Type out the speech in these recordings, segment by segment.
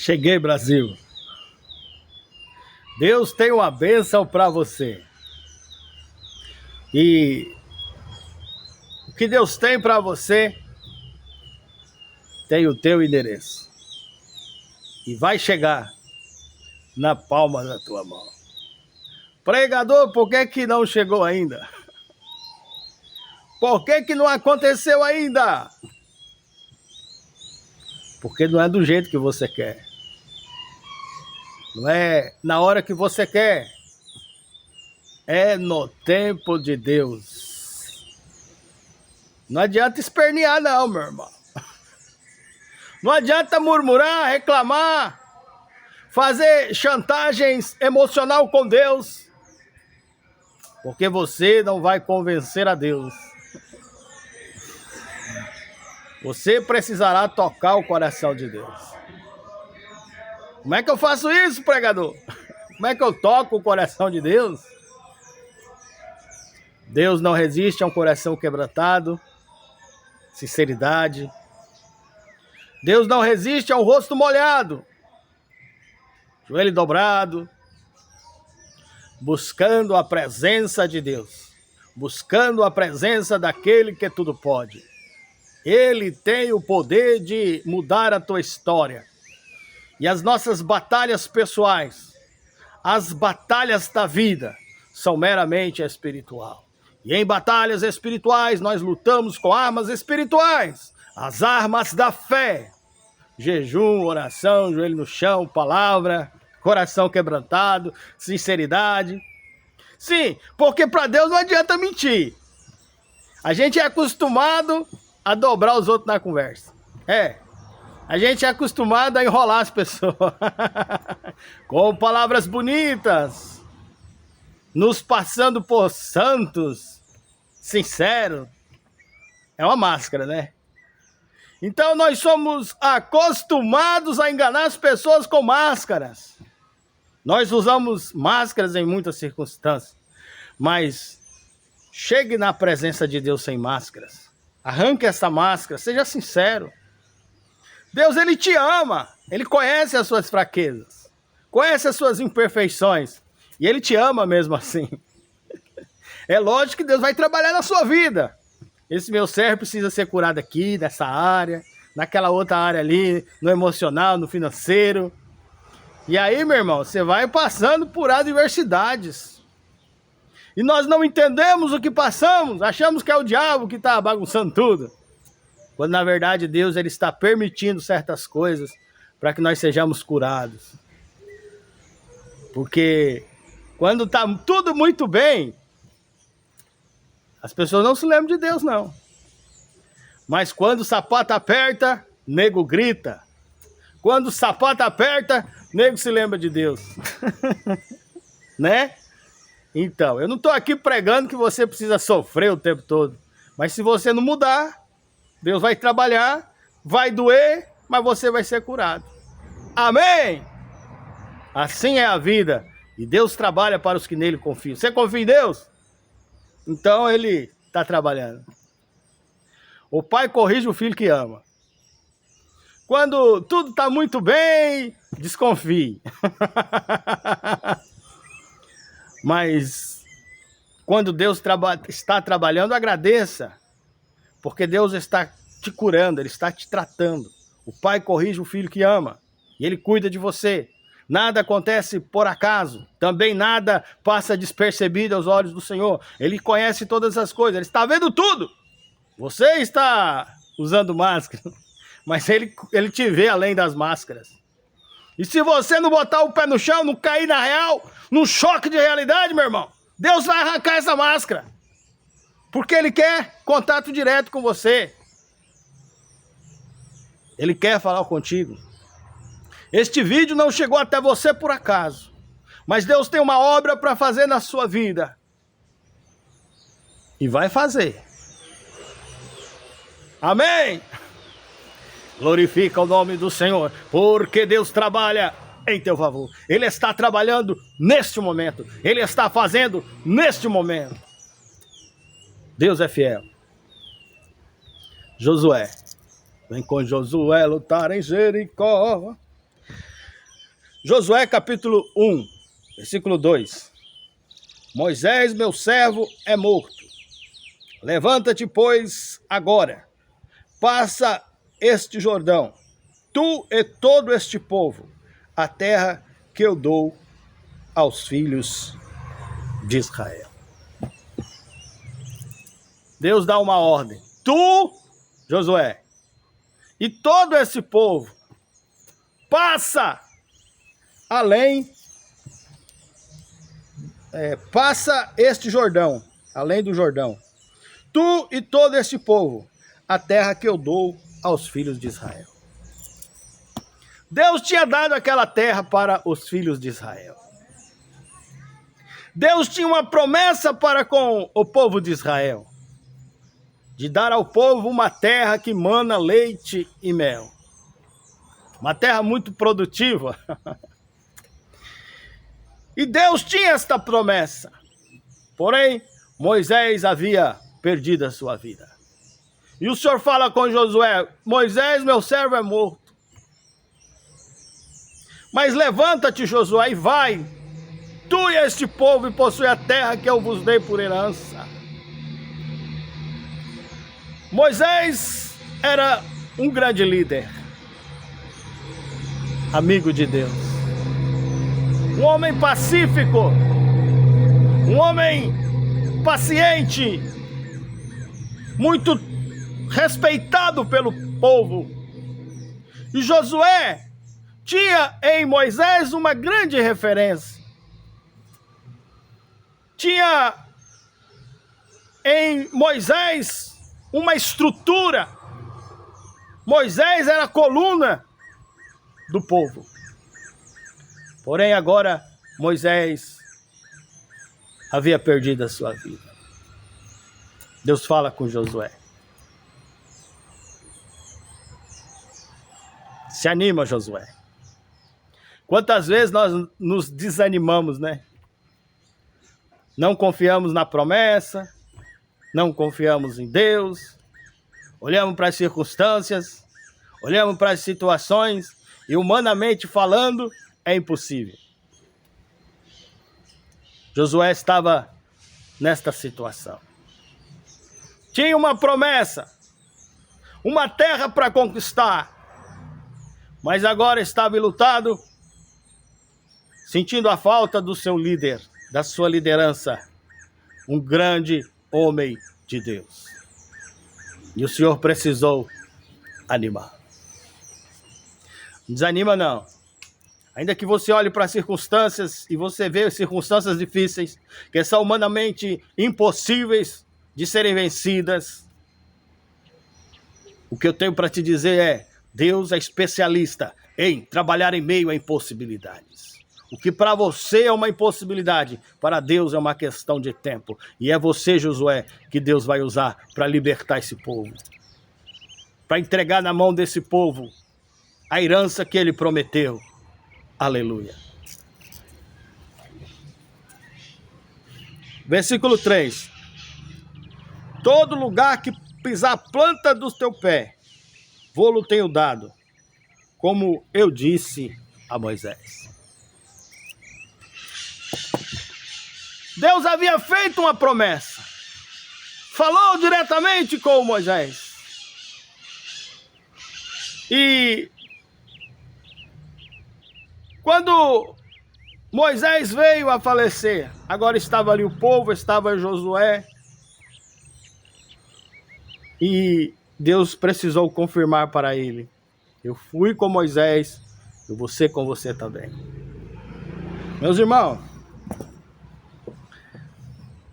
Cheguei, Brasil. Deus tem uma bênção para você. E o que Deus tem para você tem o teu endereço. E vai chegar na palma da tua mão. Pregador, por que que não chegou ainda? Por que que não aconteceu ainda? Porque não é do jeito que você quer. Não é na hora que você quer. É no tempo de Deus. Não adianta espernear não, meu irmão. Não adianta murmurar, reclamar, fazer chantagens emocional com Deus. Porque você não vai convencer a Deus. Você precisará tocar o coração de Deus. Como é que eu faço isso, pregador? Como é que eu toco o coração de Deus? Deus não resiste a um coração quebrantado, sinceridade. Deus não resiste a um rosto molhado, joelho dobrado, buscando a presença de Deus, buscando a presença daquele que tudo pode. Ele tem o poder de mudar a tua história. E as nossas batalhas pessoais, as batalhas da vida, são meramente espiritual. E em batalhas espirituais, nós lutamos com armas espirituais. As armas da fé. Jejum, oração, joelho no chão, palavra, coração quebrantado, sinceridade. Sim, porque para Deus não adianta mentir. A gente é acostumado a dobrar os outros na conversa. A gente é acostumado a enrolar as pessoas. Com palavras bonitas. Nos passando por santos. Sinceros. É uma máscara, né? Então nós somos acostumados a enganar as pessoas com máscaras. Nós usamos máscaras em muitas circunstâncias. Mas chegue na presença de Deus sem máscaras. Arranque essa máscara, seja sincero. Deus, Ele te ama. Ele conhece as suas fraquezas. Conhece as suas imperfeições. E Ele te ama mesmo assim. É lógico que Deus vai trabalhar na sua vida. Esse meu servo precisa ser curado aqui, nessa área, naquela outra área ali, no emocional, no financeiro. E aí, meu irmão, você vai passando por adversidades. E nós não entendemos o que passamos, achamos que é o diabo que está bagunçando tudo. Quando na verdade Deus ele está permitindo certas coisas para que nós sejamos curados. Porque quando está tudo muito bem, as pessoas não se lembram de Deus, não. Mas quando o sapato aperta, nego grita. Quando o sapato aperta, nego se lembra de Deus. Né? Então, eu não estou aqui pregando que você precisa sofrer o tempo todo. Mas se você não mudar, Deus vai trabalhar, vai doer, mas você vai ser curado. Amém? Assim é a vida. E Deus trabalha para os que nele confiam. Você confia em Deus? Então Ele está trabalhando. O pai corrige o filho que ama. Quando tudo está muito bem, desconfie. Mas quando Deus está trabalhando, agradeça. Porque Deus está te curando, Ele está te tratando. O pai corrige o filho que ama. E Ele cuida de você. Nada acontece por acaso. Também nada passa despercebido aos olhos do Senhor. Ele conhece todas as coisas. Ele está vendo tudo. Você está usando máscara. Mas ele te vê além das máscaras. E se você não botar o pé no chão, não cair na real, num choque de realidade, meu irmão, Deus vai arrancar essa máscara. Porque Ele quer contato direto com você. Ele quer falar contigo. Este vídeo não chegou até você por acaso. Mas Deus tem uma obra para fazer na sua vida. E vai fazer. Amém? Glorifica o nome do Senhor. Porque Deus trabalha em teu favor. Ele está trabalhando neste momento. Ele está fazendo neste momento. Deus é fiel. Josué. Vem com Josué lutar em Jericó. Josué capítulo 1, versículo 2. Moisés, meu servo, é morto. Levanta-te, pois, agora. Passa este Jordão, tu e todo este povo, a terra que eu dou aos filhos de Israel. Deus dá uma ordem. Tu, Josué, e todo esse povo, passa além, passa este Jordão, além do Jordão. Tu e todo este povo, a terra que eu dou aos filhos de Israel. Deus tinha dado aquela terra para os filhos de Israel. Deus tinha uma promessa para com o povo de Israel, de dar ao povo uma terra que mana leite e mel. Uma terra muito produtiva. E Deus tinha esta promessa. Porém, Moisés havia perdido a sua vida. E o Senhor fala com Josué: Moisés, meu servo, é morto. Mas levanta-te, Josué, e vai, tu e este povo, e possui a terra que eu vos dei por herança. Moisés era um grande líder, amigo de Deus, um homem pacífico, um homem paciente, muito respeitado pelo povo. E Josué tinha em Moisés uma grande referência. Tinha em Moisés uma estrutura. Moisés era a coluna do povo. Porém, agora Moisés havia perdido a sua vida. Deus fala com Josué: se anima, Josué. Quantas vezes nós nos desanimamos, né? Não confiamos na promessa, não confiamos em Deus, olhamos para as circunstâncias, olhamos para as situações e, humanamente falando, é impossível. Josué estava nesta situação. Tinha uma promessa, uma terra para conquistar, mas agora estava enlutado, sentindo a falta do seu líder, da sua liderança, um grande homem de Deus. E o Senhor precisou animar. Não desanima não. Ainda que você olhe para as circunstâncias e você vê circunstâncias difíceis, que são humanamente impossíveis de serem vencidas, o que eu tenho para te dizer é: Deus é especialista em trabalhar em meio a impossibilidades. O que para você é uma impossibilidade, para Deus é uma questão de tempo. E é você, Josué, que Deus vai usar para libertar esse povo, para entregar na mão desse povo a herança que ele prometeu. Aleluia. Versículo 3. Todo lugar que pisar a planta do teu pé, vou-lo tenho dado, como eu disse a Moisés. Deus havia feito uma promessa. Falou diretamente com Moisés. E quando Moisés veio a falecer, agora estava ali o povo, estava Josué. E Deus precisou confirmar para ele: eu fui com Moisés, eu vou ser com você também. Meus irmãos,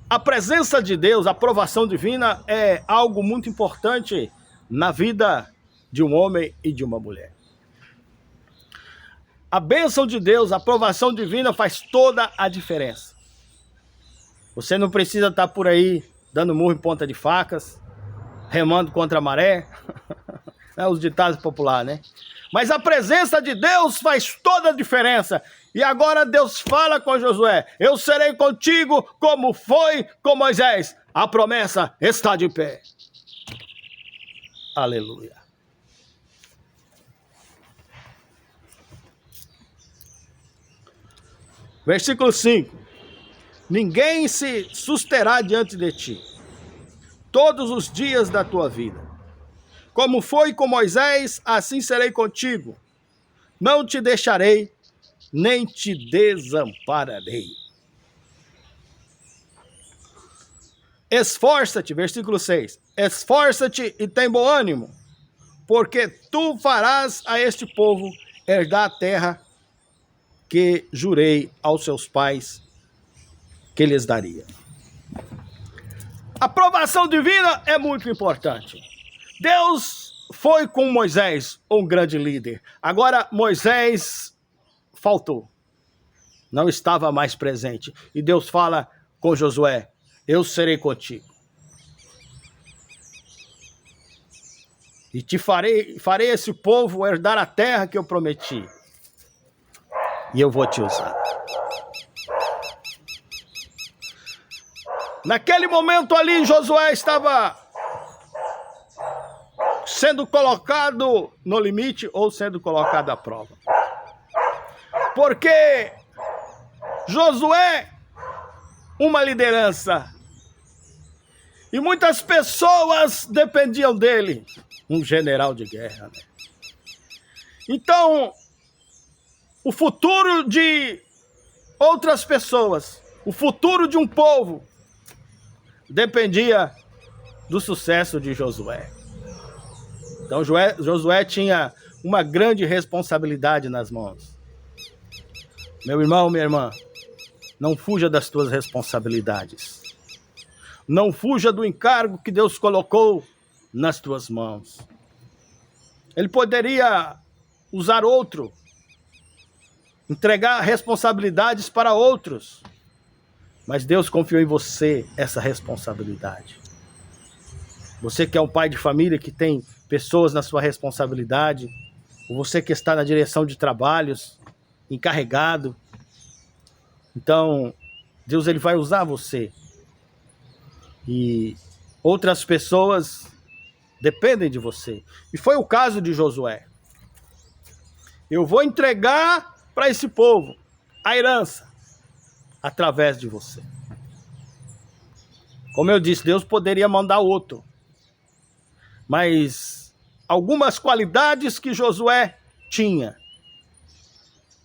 a presença de Deus, a aprovação divina é algo muito importante na vida de um homem e de uma mulher. A bênção de Deus, a aprovação divina faz toda a diferença. Você não precisa estar por aí dando murro em ponta de facas, remando contra a maré, os ditados populares, né? Mas a presença de Deus faz toda a diferença. E agora Deus fala com Josué: eu serei contigo como foi com Moisés. A promessa está de pé. Aleluia. Versículo 5. Ninguém se susterá diante de ti todos os dias da tua vida. Como foi com Moisés, assim serei contigo. Não te deixarei, nem te desampararei. Esforça-te, versículo 6. Esforça-te e tem bom ânimo, porque tu farás a este povo herdar a terra que jurei aos seus pais que lhes daria. A aprovação divina é muito importante. Deus foi com Moisés, um grande líder. Agora Moisés faltou. Não estava mais presente. E Deus fala com Josué: eu serei contigo. E te farei esse povo herdar a terra que eu prometi. E eu vou te usar. Naquele momento ali, Josué estava sendo colocado no limite ou sendo colocado à prova. Porque Josué, uma liderança, e muitas pessoas dependiam dele, um general de guerra, né? Então, o futuro de outras pessoas, o futuro de um povo, dependia do sucesso de Josué. Então Josué tinha uma grande responsabilidade nas mãos. Meu irmão, minha irmã, não fuja das tuas responsabilidades. Não fuja do encargo que Deus colocou nas tuas mãos. Ele poderia usar outro, entregar responsabilidades para outros. Mas Deus confiou em você essa responsabilidade. Você que é um pai de família, que tem pessoas na sua responsabilidade, ou você que está na direção de trabalhos, encarregado. Então, Deus ele vai usar você. E outras pessoas dependem de você. E foi o caso de Josué. Eu vou entregar para esse povo a herança através de você. Como eu disse, Deus poderia mandar outro. Mas algumas qualidades que Josué tinha.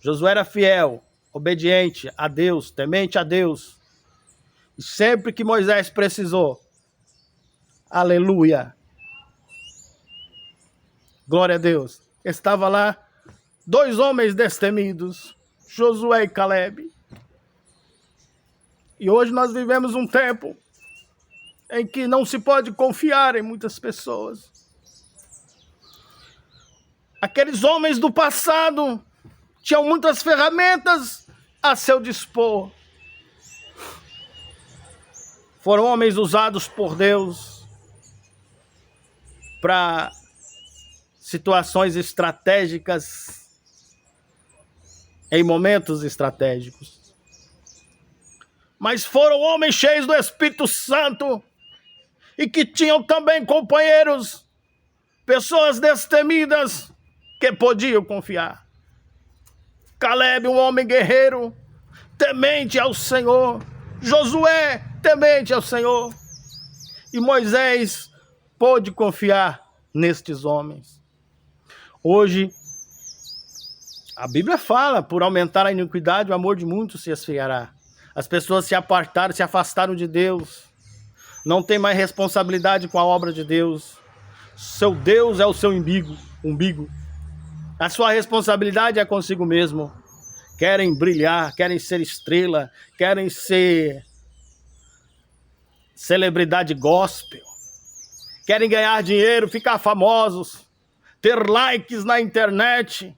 Josué era fiel, obediente a Deus, temente a Deus. E sempre que Moisés precisou, aleluia, glória a Deus, estava lá 2 homens destemidos, Josué e Calebe. E hoje nós vivemos um tempo em que não se pode confiar em muitas pessoas. Aqueles homens do passado tinham muitas ferramentas a seu dispor. Foram homens usados por Deus para situações estratégicas, em momentos estratégicos. Mas foram homens cheios do Espírito Santo e que tinham também companheiros, pessoas destemidas que podiam confiar. Calebe, um homem guerreiro, temente ao Senhor. Josué, temente ao Senhor. E Moisés pôde confiar nestes homens. Hoje, a Bíblia fala, por aumentar a iniquidade, o amor de muitos se esfriará. As pessoas se apartaram, se afastaram de Deus. Não tem mais responsabilidade com a obra de Deus. Seu Deus é o seu umbigo. A sua responsabilidade é consigo mesmo. Querem brilhar, querem ser estrela, querem ser celebridade gospel. Querem ganhar dinheiro, ficar famosos, ter likes na internet.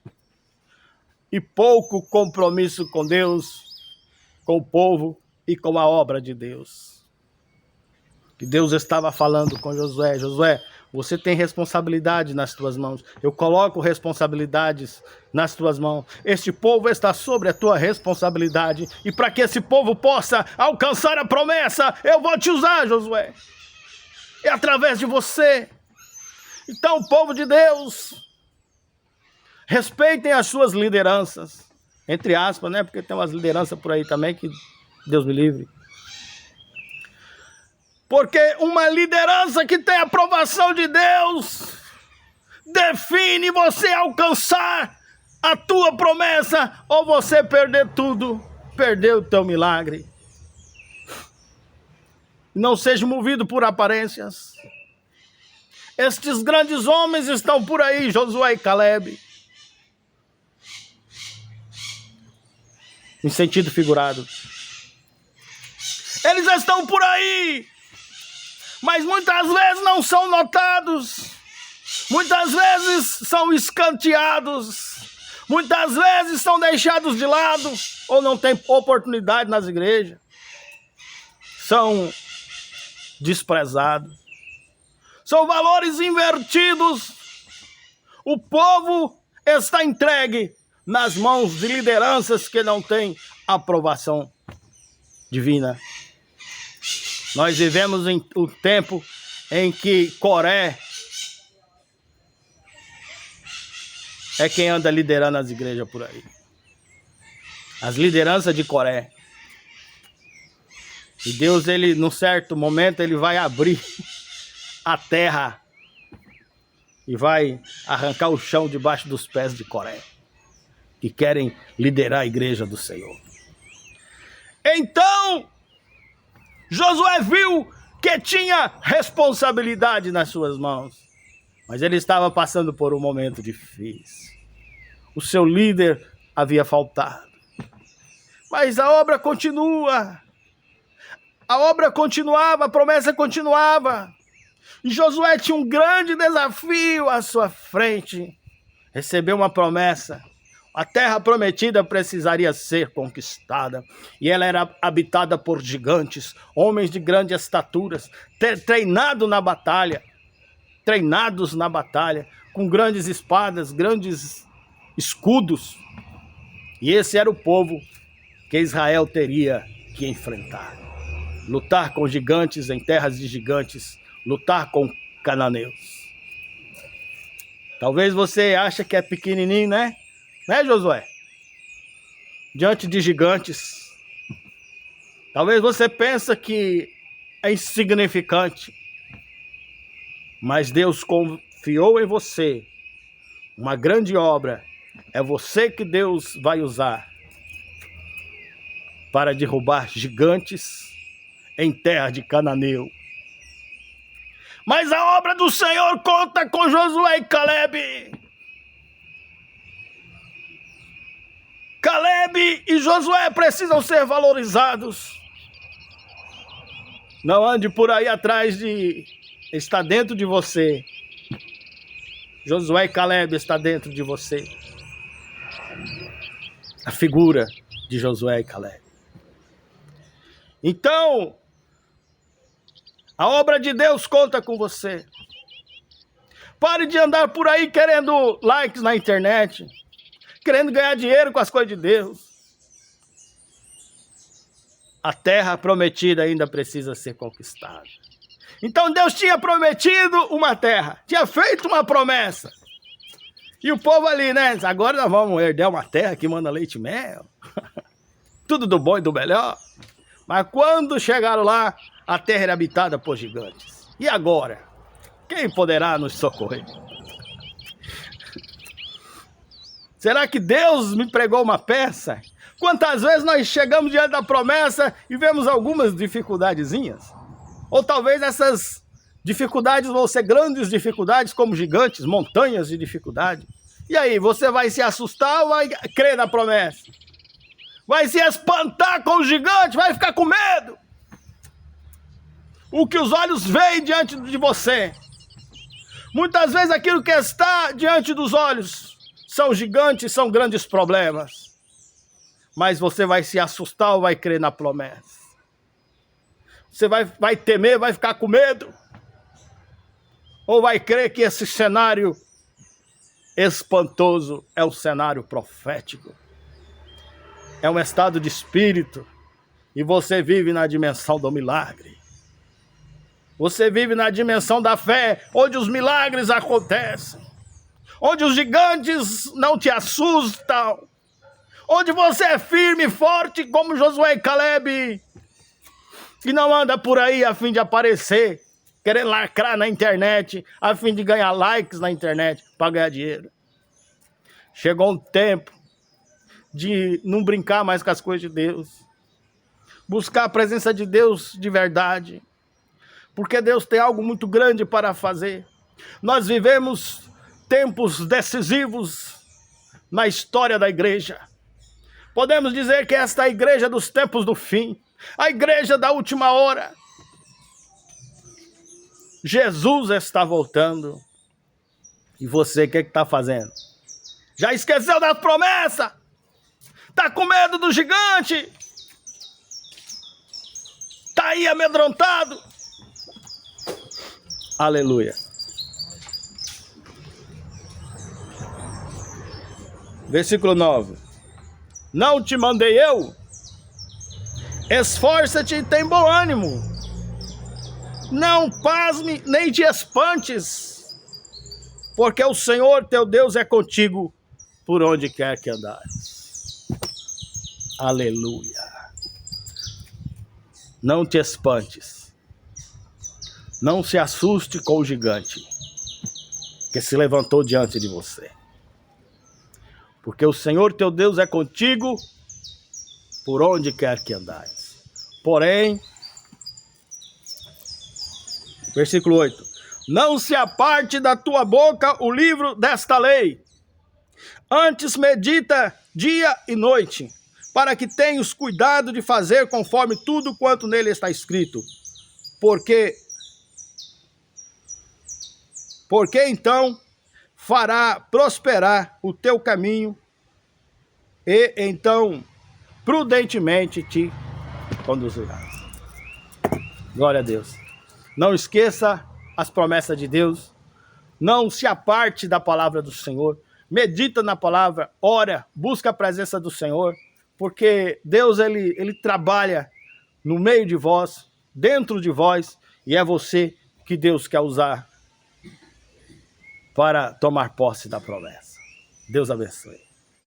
E pouco compromisso com Deus, com o povo e com a obra de Deus. Que Deus estava falando com Josué. Josué, você tem responsabilidade nas tuas mãos. Eu coloco responsabilidades nas tuas mãos. Este povo está sobre a tua responsabilidade. E para que esse povo possa alcançar a promessa, eu vou te usar, Josué. É através de você. Então, povo de Deus, respeitem as suas lideranças. Entre aspas, né? Porque tem umas lideranças por aí também que Deus me livre. Porque uma liderança que tem a aprovação de Deus define você alcançar a tua promessa ou você perder tudo, perder o teu milagre. Não seja movido por aparências. Estes grandes homens estão por aí, Josué e Caleb. Em sentido figurado. Eles estão por aí, mas muitas vezes não são notados. Muitas vezes são escanteados. Muitas vezes são deixados de lado ou não tem oportunidade nas igrejas. São desprezados. São valores invertidos. O povo está entregue nas mãos de lideranças que não têm aprovação divina. Nós vivemos em um tempo em que Coré é quem anda liderando as igrejas por aí. As lideranças de Coré. E Deus, ele, num certo momento, ele vai abrir a terra e vai arrancar o chão debaixo dos pés de Coré, que querem liderar a igreja do Senhor. Então, Josué viu que tinha responsabilidade nas suas mãos, mas ele estava passando por um momento difícil. O seu líder havia faltado. Mas a obra continua. A obra continuava, a promessa continuava. E Josué tinha um grande desafio à sua frente. Recebeu uma promessa. A terra prometida precisaria ser conquistada. E ela era habitada por gigantes, homens de grande estatura, treinados na batalha, com grandes espadas, grandes escudos. E esse era o povo que Israel teria que enfrentar. Lutar com gigantes em terras de gigantes, lutar com cananeus. Talvez você ache que é pequenininho, né? Né, Josué? Diante de gigantes. Talvez você pense que é insignificante. Mas Deus confiou em você uma grande obra. É você que Deus vai usar para derrubar gigantes em terra de cananeu. Mas a obra do Senhor conta com Josué e Caleb. Caleb e Josué precisam ser valorizados. Não ande por aí atrás de... Está dentro de você. Josué e Caleb está dentro de você. A figura de Josué e Caleb. Então, a obra de Deus conta com você. Pare de andar por aí querendo likes na internet, querendo ganhar dinheiro com as coisas de Deus. A terra prometida ainda precisa ser conquistada. Então Deus tinha prometido uma terra, tinha feito uma promessa. E o povo ali, né? Agora nós vamos herdar uma terra que manda leite e mel. Tudo do bom e do melhor. Mas quando chegaram lá, a terra era habitada por gigantes. E agora? Quem poderá nos socorrer? Será que Deus me pregou uma peça? Quantas vezes nós chegamos diante da promessa e vemos algumas dificuldadezinhas? Ou talvez essas dificuldades vão ser grandes dificuldades como gigantes, montanhas de dificuldade. E aí, você vai se assustar ou vai crer na promessa? Vai se espantar com o gigante, vai ficar com medo. O que os olhos veem diante de você. Muitas vezes aquilo que está diante dos olhos são gigantes, são grandes problemas. Mas você vai se assustar ou vai crer na promessa? Você vai temer, vai ficar com medo? Ou vai crer que esse cenário espantoso é um cenário profético? É um estado de espírito. E você vive na dimensão do milagre. Você vive na dimensão da fé, onde os milagres acontecem. Onde os gigantes não te assustam. onde você é firme e forte como Josué e Caleb, e não anda por aí a fim de aparecer, querendo lacrar na internet, a fim de ganhar likes na internet, para ganhar dinheiro. Chegou um tempo de não brincar mais com as coisas de Deus, buscar a presença de Deus de verdade, porque Deus tem algo muito grande para fazer. Nós vivemos tempos decisivos na história da igreja. Podemos dizer que esta é a igreja dos tempos do fim, a igreja da última hora. Jesus está voltando. E você, o que está fazendo? Já esqueceu das promessas? Está com medo do gigante? Está aí amedrontado? Aleluia. Versículo 9. Não te mandei eu? Esforça-te e tem bom ânimo. Não pasme nem te espantes, porque o Senhor teu Deus é contigo por onde quer que andares. Aleluia. Não te espantes. Não se assuste com o gigante que se levantou diante de você. Porque o Senhor teu Deus é contigo por onde quer que andares. Porém, versículo 8. Não se aparte da tua boca o livro desta lei. Antes medita dia e noite, para que tenhas cuidado de fazer conforme tudo quanto nele está escrito. Porque então fará prosperar o teu caminho e então prudentemente te conduzirá. Glória a Deus. Não esqueça as promessas de Deus. Não se aparte da palavra do Senhor. Medita na palavra, ora, busca a presença do Senhor, porque Deus ele trabalha no meio de vós, dentro de vós, e é você que Deus quer usar para tomar posse da promessa. Deus abençoe.